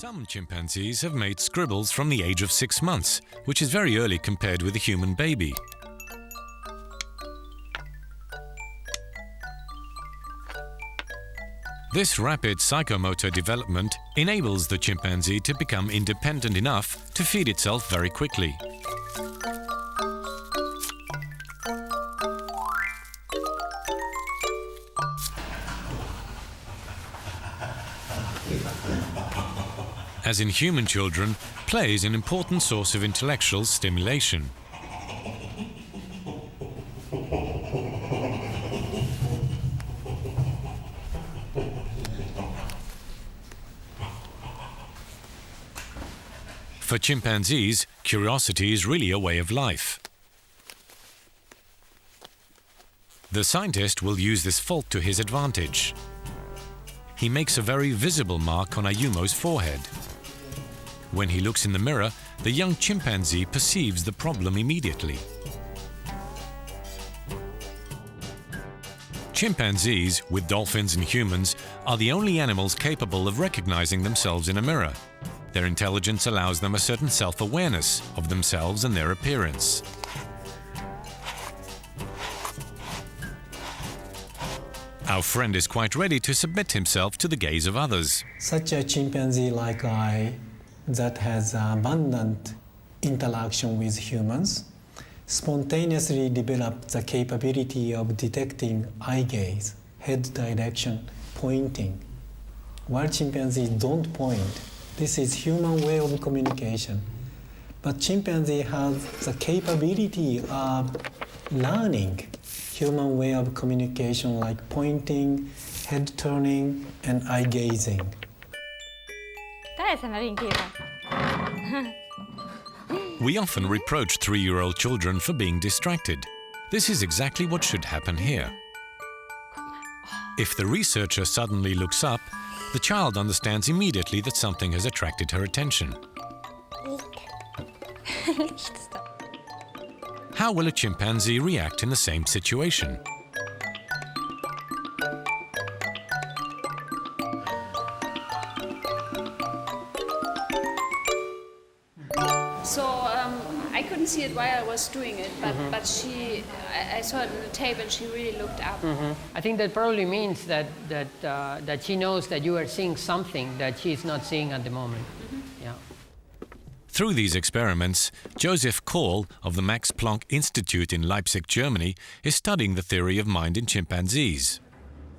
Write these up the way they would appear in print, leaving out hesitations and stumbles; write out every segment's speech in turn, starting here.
Some chimpanzees have made scribbles from the age of 6 months, which is very early compared with a human baby. This rapid psychomotor development enables the chimpanzee to become independent enough to feed itself very quickly. As in human children, play is an important source of intellectual stimulation. For chimpanzees, curiosity is really a way of life. The scientist will use this fault to his advantage. He makes a very visible mark on Ayumo's forehead. When he looks in the mirror, the young chimpanzee perceives the problem immediately. Chimpanzees, with dolphins and humans, are the only animals capable of recognizing themselves in a mirror. Their intelligence allows them a certain self-awareness of themselves and their appearance. Our friend is quite ready to submit himself to the gaze of others. Such a chimpanzee like I, that has abundant interaction with humans, spontaneously developed the capability of detecting eye gaze, head direction, pointing. While chimpanzees don't point, this is human way of communication. But chimpanzee has the capability of learning human way of communication like pointing, head turning, and eye gazing. We often reproach 3-year-old children for being distracted. This is exactly what should happen here. If the researcher suddenly looks up, the child understands immediately that something has attracted her attention. How will a chimpanzee react in the same situation? I couldn't see it while I was doing it, but I saw it on the tape and she really looked up. I think that probably means that she knows that you are seeing something that she's not seeing at the moment. Yeah. Through these experiments, Joseph Kohl of the Max Planck Institute in Leipzig, Germany, is studying the theory of mind in chimpanzees.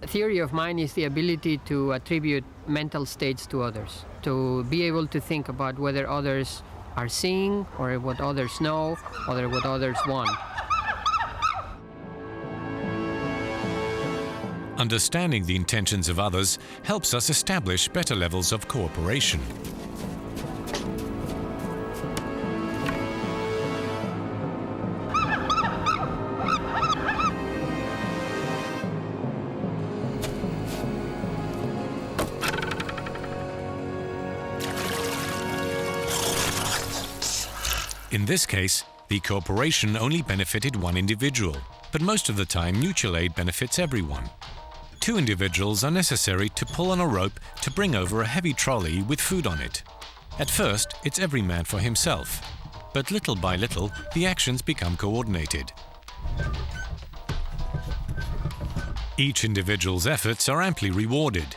The theory of mind is the ability to attribute mental states to others, to be able to think about whether others are seeing, or what others know, or what others want. Understanding the intentions of others helps us establish better levels of cooperation. In this case, the cooperation only benefited one individual, but most of the time mutual aid benefits everyone. 2 individuals are necessary to pull on a rope to bring over a heavy trolley with food on it. At first, it's every man for himself, but little by little, the actions become coordinated. Each individual's efforts are amply rewarded.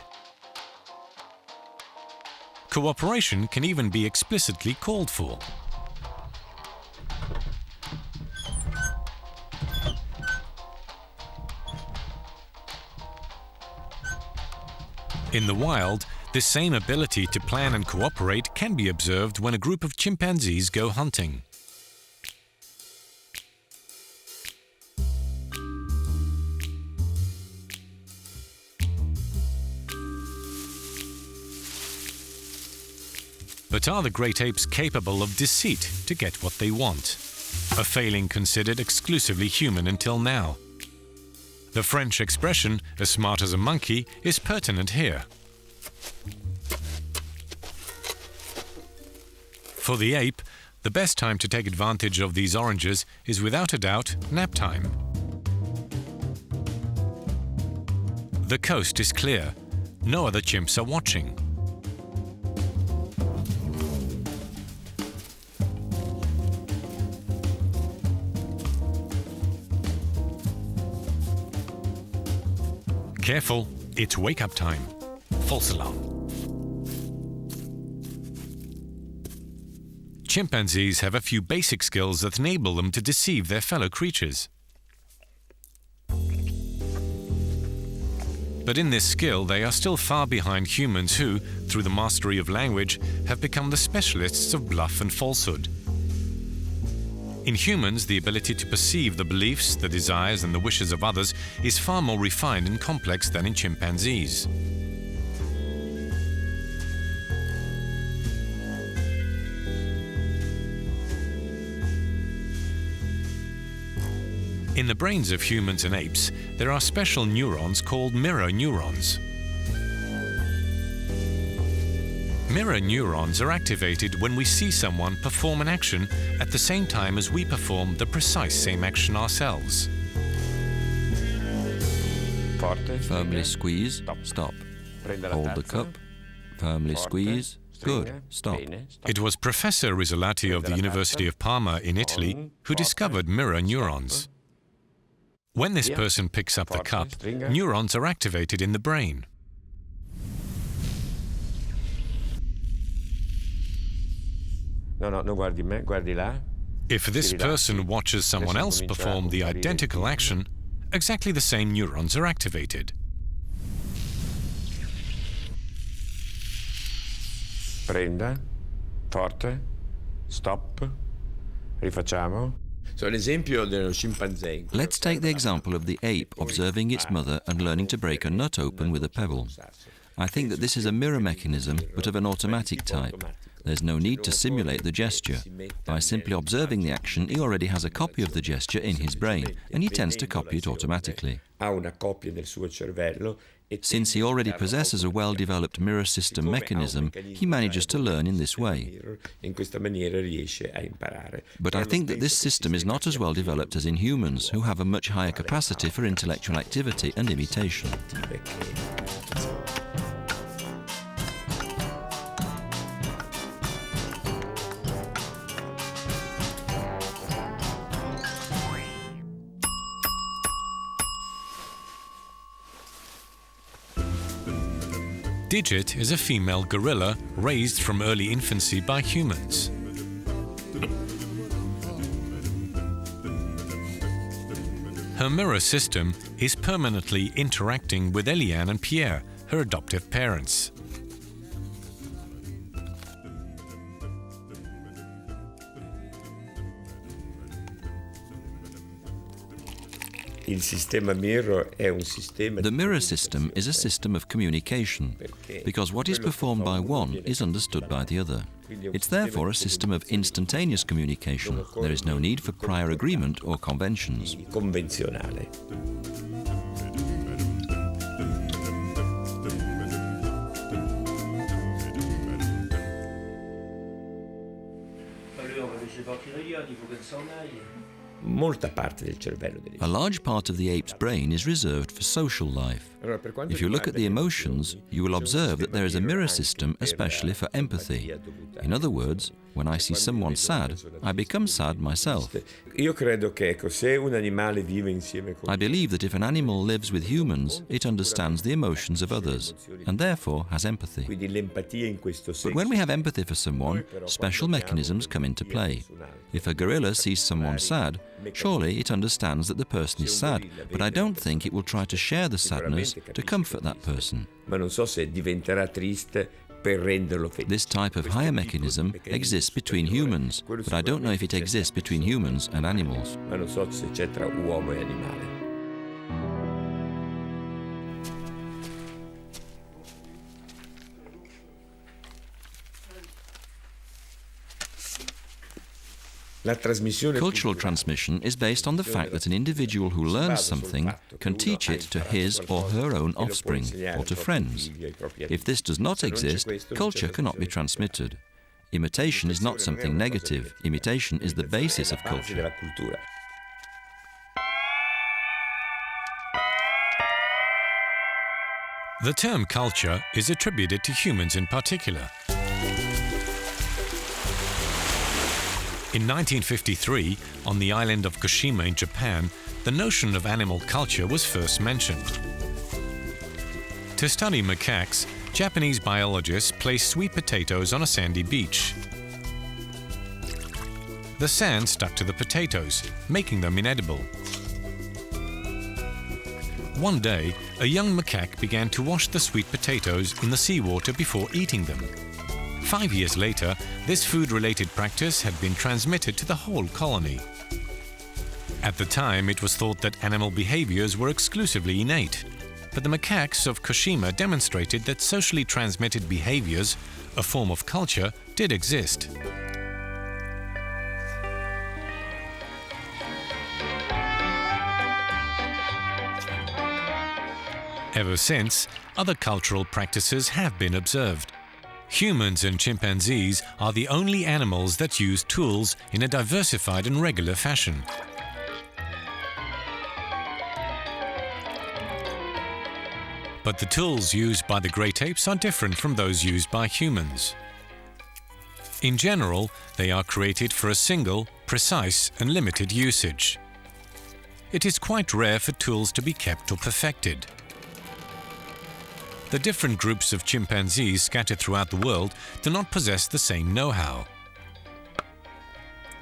Cooperation can even be explicitly called for. In the wild, this same ability to plan and cooperate can be observed when a group of chimpanzees go hunting. But are the great apes capable of deceit to get what they want? A failing considered exclusively human until now. The French expression, as smart as a monkey, is pertinent here. For the ape, the best time to take advantage of these oranges is without a doubt nap time. The coast is clear. No other chimps are watching. Careful, it's wake-up time. False alarm. Chimpanzees have a few basic skills that enable them to deceive their fellow creatures. But in this skill, they are still far behind humans who, through the mastery of language, have become the specialists of bluff and falsehood. In humans, the ability to perceive the beliefs, the desires and the wishes of others is far more refined and complex than in chimpanzees. In the brains of humans and apes, there are special neurons called mirror neurons. Mirror neurons are activated when we see someone perform an action at the same time as we perform the precise same action ourselves. Firmly squeeze, stop. Hold the cup, firmly squeeze, good, stop. It was Professor Rizzolatti of the University of Parma in Italy who discovered mirror neurons. When this person picks up the cup, neurons are activated in the brain. If this person watches someone else perform the identical action, exactly the same neurons are activated. Prenda, forte, stop, rifacciamo. Let's take the example of the ape observing its mother and learning to break a nut open with a pebble. I think that this is a mirror mechanism, but of an automatic type. There's no need to simulate the gesture. By simply observing the action, he already has a copy of the gesture in his brain, and he tends to copy it automatically. Since he already possesses a well-developed mirror system mechanism, he manages to learn in this way. But I think that this system is not as well developed as in humans, who have a much higher capacity for intellectual activity and imitation. Deceit is a female gorilla raised from early infancy by humans. Her mirror system is permanently interacting with Eliane and Pierre, her adoptive parents. The mirror system is a system of communication, because what is performed by one is understood by the other. It's therefore a system of instantaneous communication. There is no need for prior agreement or conventions. A large part of the ape's brain is reserved for social life. If you look at the emotions, you will observe that there is a mirror system especially for empathy. In other words, when I see someone sad, I become sad myself. I believe that if an animal lives with humans, it understands the emotions of others, and therefore has empathy. But when we have empathy for someone, special mechanisms come into play. If a gorilla sees someone sad, surely it understands that the person is sad, but I don't think it will try to share the sadness to comfort that person. This type of higher mechanism exists between humans, but I don't know if it exists between humans and animals. Cultural transmission is based on the fact that an individual who learns something can teach it to his or her own offspring or to friends. If this does not exist, culture cannot be transmitted. Imitation is not something negative. Imitation is the basis of culture. The term culture is attributed to humans in particular. In 1953, on the island of Kushima in Japan, the notion of animal culture was first mentioned. To study macaques, Japanese biologists placed sweet potatoes on a sandy beach. The sand stuck to the potatoes, making them inedible. One day, a young macaque began to wash the sweet potatoes in the seawater before eating them. 5 years later, this food-related practice had been transmitted to the whole colony. At the time, it was thought that animal behaviors were exclusively innate, but the macaques of Kashima demonstrated that socially transmitted behaviors, a form of culture, did exist. Ever since, other cultural practices have been observed. Humans and chimpanzees are the only animals that use tools in a diversified and regular fashion. But the tools used by the great apes are different from those used by humans. In general, they are created for a single, precise and limited usage. It is quite rare for tools to be kept or perfected. The different groups of chimpanzees scattered throughout the world do not possess the same know-how.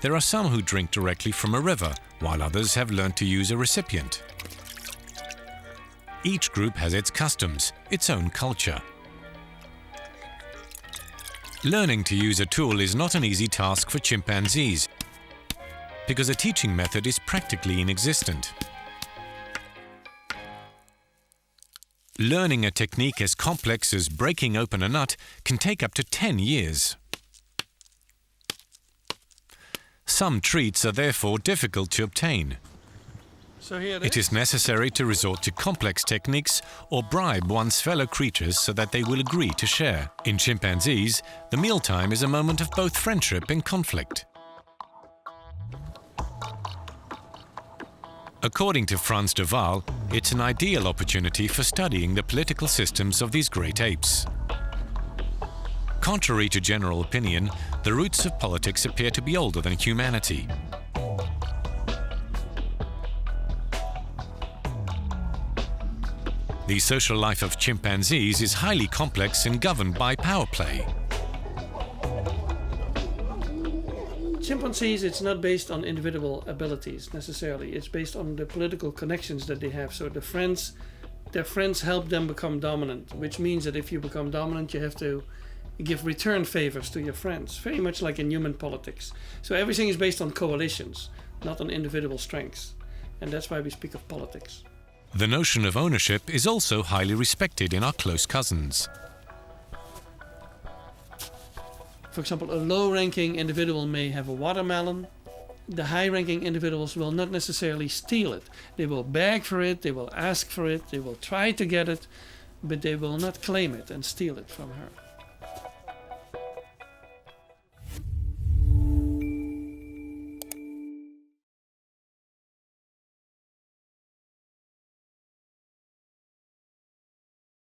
There are some who drink directly from a river, while others have learned to use a recipient. Each group has its customs, its own culture. Learning to use a tool is not an easy task for chimpanzees, because a teaching method is practically inexistent. Learning a technique as complex as breaking open a nut can take up to 10 years. Some treats are therefore difficult to obtain. It is necessary to resort to complex techniques or bribe one's fellow creatures so that they will agree to share. In chimpanzees, the mealtime is a moment of both friendship and conflict. According to Frans de Waal, it's an ideal opportunity for studying the political systems of these great apes. Contrary to general opinion, the roots of politics appear to be older than humanity. The social life of chimpanzees is highly complex and governed by power play. Chimpanzees, it's not based on individual abilities necessarily. It's based on the political connections that they have. So their friends help them become dominant, which means that if you become dominant, you have to give return favors to your friends, very much like in human politics. So everything is based on coalitions, not on individual strengths. And that's why we speak of politics. The notion of ownership is also highly respected in our close cousins. For example, a low-ranking individual may have a watermelon. The high-ranking individuals will not necessarily steal it. They will beg for it, they will ask for it, they will try to get it, but they will not claim it and steal it from her.